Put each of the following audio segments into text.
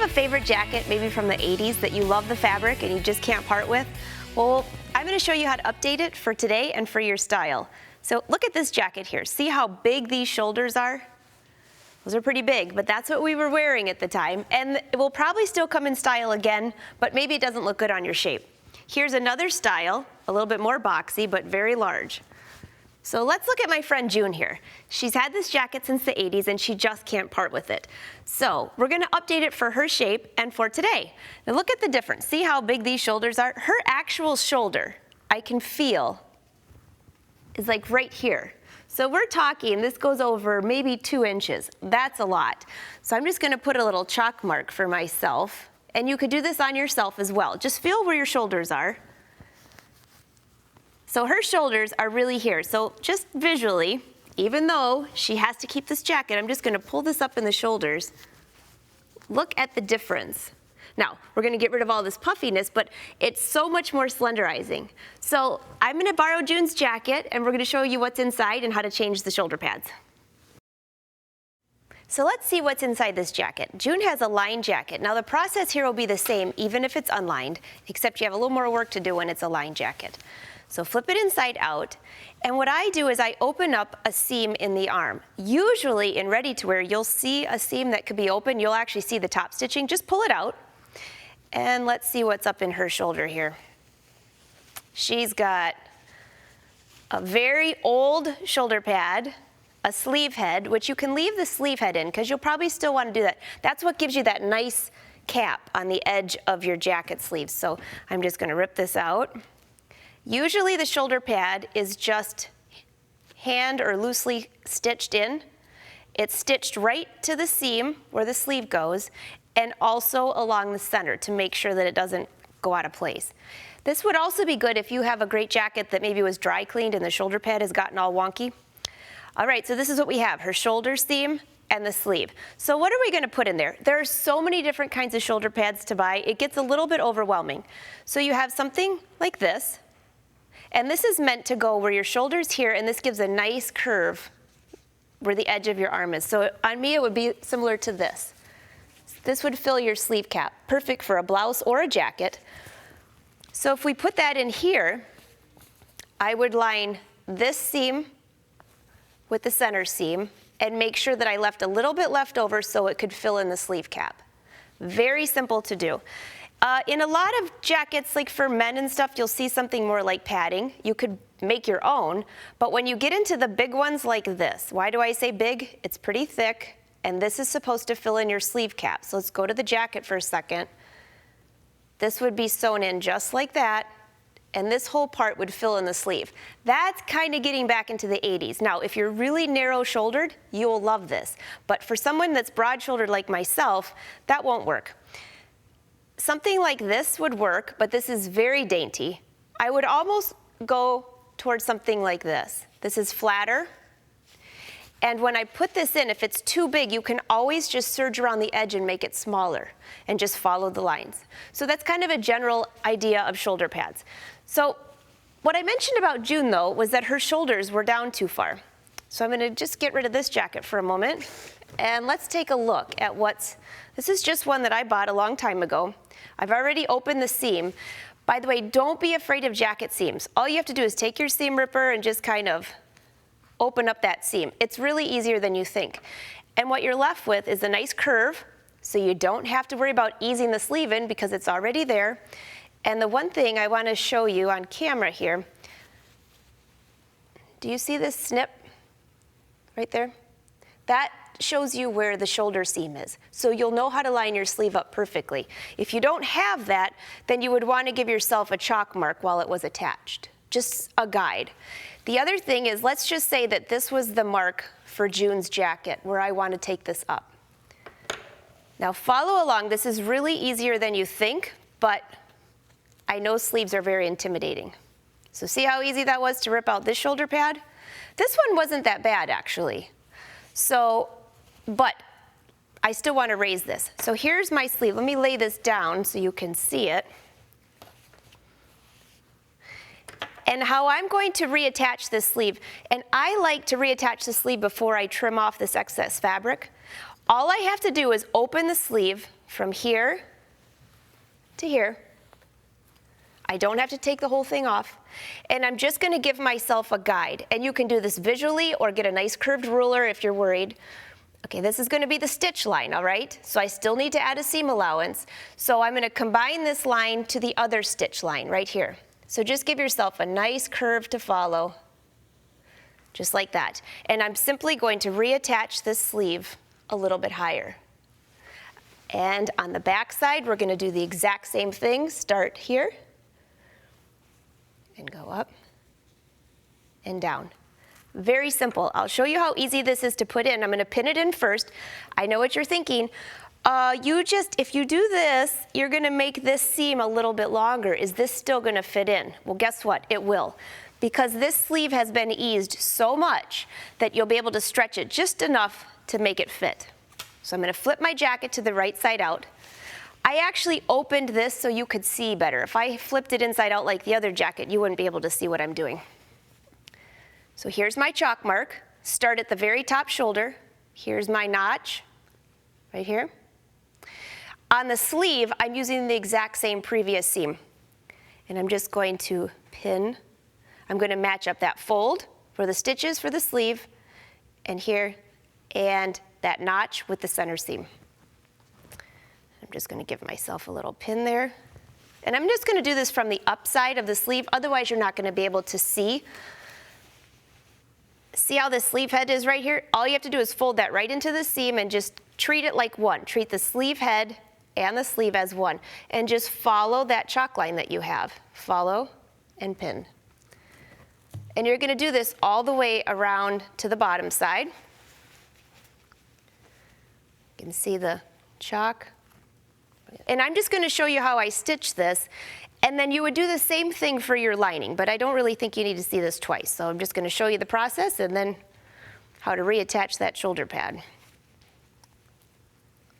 have a favorite jacket, maybe from the 80s, that you love the fabric and you just can't part with? Well, I'm going to show you how to update it for today and for your style. So look at this jacket here. See how big these shoulders are? Those are pretty big, but that's what we were wearing at the time. And it will probably still come in style again, but maybe it doesn't look good on your shape. Here's another style, a little bit more boxy, but very large. So let's look at my friend June here. She's had this jacket since the 80s and she just can't part with it. So we're gonna update it for her shape and for today. Now look at the difference. See how big these shoulders are? Her actual shoulder, I can feel, is like right here. So we're talking, this goes over maybe 2 inches. That's a lot. So I'm just gonna put a little chalk mark for myself, and you could do this on yourself as well. Just feel where your shoulders are. So her shoulders are really here. So just visually, even though she has to keep this jacket, I'm just gonna pull this up in the shoulders. Look at the difference. Now, we're gonna get rid of all this puffiness, but it's so much more slenderizing. So I'm gonna borrow June's jacket and we're gonna show you what's inside and how to change the shoulder pads. So let's see what's inside this jacket. June has a lined jacket. Now the process here will be the same even if it's unlined, except you have a little more work to do when it's a lined jacket. So flip it inside out, and what I do is I open up a seam in the arm. Usually in ready-to-wear, you'll see a seam that could be open. You'll actually see the top stitching. Just pull it out, and let's see what's up in her shoulder here. She's got a very old shoulder pad, a sleeve head, which you can leave the sleeve head in because you'll probably still want to do that. That's what gives you that nice cap on the edge of your jacket sleeves. So I'm just going to rip this out. Usually the shoulder pad is just hand or loosely stitched in. It's stitched right to the seam where the sleeve goes and also along the center to make sure that it doesn't go out of place. This would also be good if you have a great jacket that maybe was dry cleaned and the shoulder pad has gotten all wonky. All right, so this is what we have, her shoulder seam and the sleeve. So what are we gonna put in there? There are so many different kinds of shoulder pads to buy, it gets a little bit overwhelming. So you have something like this. And this is meant to go where your shoulder's here, and this gives a nice curve where the edge of your arm is. So on me, it would be similar to this. This would fill your sleeve cap, perfect for a blouse or a jacket. So if we put that in here, I would line this seam with the center seam and make sure that I left a little bit left over so it could fill in the sleeve cap. Very simple to do. In a lot of jackets, like for men and stuff, you'll see something more like padding. You could make your own, but when you get into the big ones like this, why do I say big? It's pretty thick, and this is supposed to fill in your sleeve cap. So let's go to the jacket for a second. This would be sewn in just like that, and this whole part would fill in the sleeve. That's kind of getting back into the 80s. Now, if you're really narrow-shouldered, you'll love this. But for someone that's broad-shouldered like myself, that won't work. Something like this would work, but this is very dainty. I would almost go towards something like this. This is flatter. And when I put this in, if it's too big, you can always just serge around the edge and make it smaller and just follow the lines. So that's kind of a general idea of shoulder pads. So what I mentioned about June, though, was that her shoulders were down too far. So I'm going to just get rid of this jacket for a moment. And let's take a look at this is just one that I bought a long time ago. I've already opened the seam. By the way, don't be afraid of jacket seams. All you have to do is take your seam ripper and just kind of open up that seam. It's really easier than you think. And what you're left with is a nice curve, so you don't have to worry about easing the sleeve in because it's already there. And the one thing I want to show you on camera here, do you see this snip right there? That shows you where the shoulder seam is. So you'll know how to line your sleeve up perfectly. If you don't have that, then you would want to give yourself a chalk mark while it was attached. Just a guide. The other thing is, let's just say that this was the mark for June's jacket where I want to take this up. Now follow along. This is really easier than you think, but I know sleeves are very intimidating. So see how easy that was to rip out this shoulder pad? This one wasn't that bad, actually. So, but I still want to raise this. So here's my sleeve. Let me lay this down so you can see it. And how I'm going to reattach this sleeve, and I like to reattach the sleeve before I trim off this excess fabric. All I have to do is open the sleeve from here to here. I don't have to take the whole thing off. And I'm just going to give myself a guide. And you can do this visually or get a nice curved ruler if you're worried. Okay, this is going to be the stitch line, all right? So I still need to add a seam allowance. So I'm going to combine this line to the other stitch line right here. So just give yourself a nice curve to follow, just like that. And I'm simply going to reattach this sleeve a little bit higher. And on the back side, we're going to do the exact same thing. Start here and go up and down. Very simple. I'll show you how easy this is to put in. I'm going to pin it in first. I know what you're thinking. If you do this, you're going to make this seam a little bit longer. Is this still going to fit in? Well, guess what? It will. Because this sleeve has been eased so much that you'll be able to stretch it just enough to make it fit. So I'm going to flip my jacket to the right side out. I actually opened this so you could see better. If I flipped it inside out like the other jacket, you wouldn't be able to see what I'm doing. So here's my chalk mark. Start at the very top shoulder. Here's my notch, right here. On the sleeve, I'm using the exact same previous seam. And I'm just going to pin. I'm going to match up that fold for the stitches for the sleeve, and here, and that notch with the center seam. I'm just going to give myself a little pin there. And I'm just going to do this from the upside of the sleeve, otherwise you're not going to be able to see. See how the sleeve head is right here? All you have to do is fold that right into the seam and just treat it like one. Treat the sleeve head and the sleeve as one. And just follow that chalk line that you have. Follow and pin. And you're going to do this all the way around to the bottom side. You can see the chalk. And I'm just going to show you how I stitch this. And then you would do the same thing for your lining, but I don't really think you need to see this twice. So I'm just going to show you the process and then how to reattach that shoulder pad.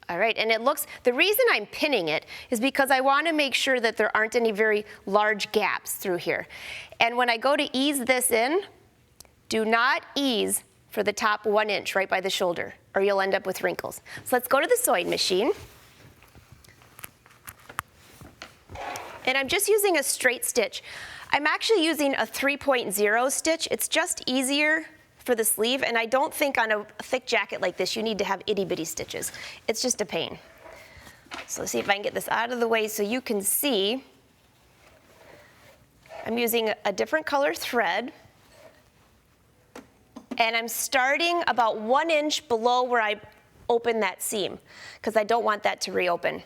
All right, and the reason I'm pinning it is because I want to make sure that there aren't any very large gaps through here. And when I go to ease this in, do not ease for the top 1 inch right by the shoulder, or you'll end up with wrinkles. So let's go to the sewing machine. And I'm just using a straight stitch. I'm actually using a 3.0 stitch. It's just easier for the sleeve, and I don't think on a thick jacket like this you need to have itty-bitty stitches. It's just a pain. So let's see if I can get this out of the way so you can see. I'm using a different color thread, and I'm starting about 1 inch below where I opened that seam, because I don't want that to reopen.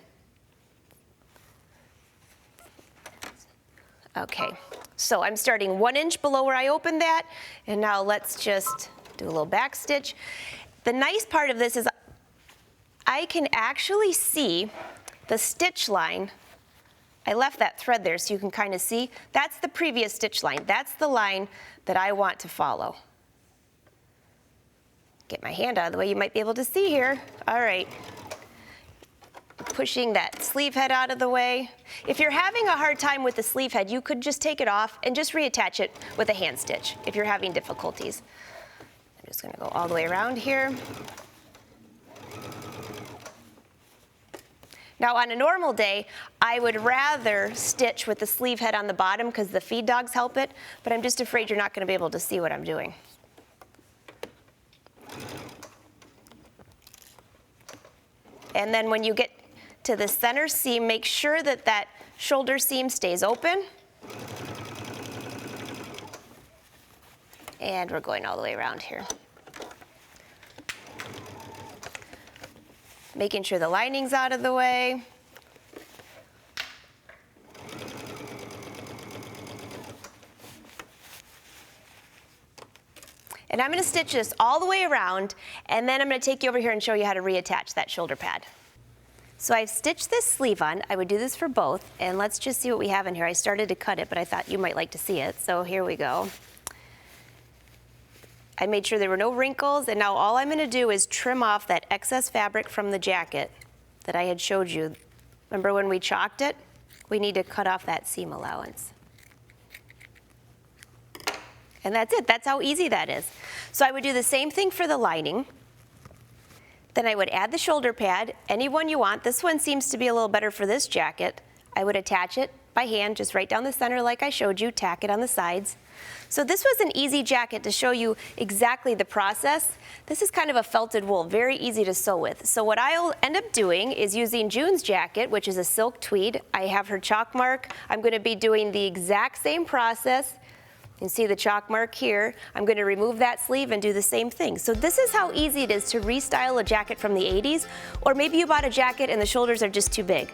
Okay, so I'm starting 1 inch below where I opened that, and now let's just do a little back stitch. The nice part of this is I can actually see the stitch line. I left that thread there so you can kind of see. That's the previous stitch line. That's the line that I want to follow. Get my hand out of the way, you might be able to see here. All right. Pushing that sleeve head out of the way. If you're having a hard time with the sleeve head, you could just take it off and just reattach it with a hand stitch if you're having difficulties. I'm just going to go all the way around here. Now on a normal day, I would rather stitch with the sleeve head on the bottom because the feed dogs help it, but I'm just afraid you're not going to be able to see what I'm doing. And then when you get to the center seam, make sure that that shoulder seam stays open. And we're going all the way around here. Making sure the lining's out of the way. And I'm going to stitch this all the way around, and then I'm going to take you over here and show you how to reattach that shoulder pad. So I've stitched this sleeve on. I would do this for both, and let's just see what we have in here. I started to cut it, but I thought you might like to see it, so here we go. I made sure there were no wrinkles, and now all I'm going to do is trim off that excess fabric from the jacket that I had showed you. Remember when we chalked it? We need to cut off that seam allowance. And that's it. That's how easy that is. So I would do the same thing for the lining. Then I would add the shoulder pad, any one you want. This one seems to be a little better for this jacket. I would attach it by hand, just right down the center like I showed you, tack it on the sides. So this was an easy jacket to show you exactly the process. This is kind of a felted wool, very easy to sew with. So what I'll end up doing is using June's jacket, which is a silk tweed. I have her chalk mark. I'm going to be doing the exact same process. You can see the chalk mark here. I'm going to remove that sleeve and do the same thing. So this is how easy it is to restyle a jacket from the 80s, or maybe you bought a jacket and the shoulders are just too big.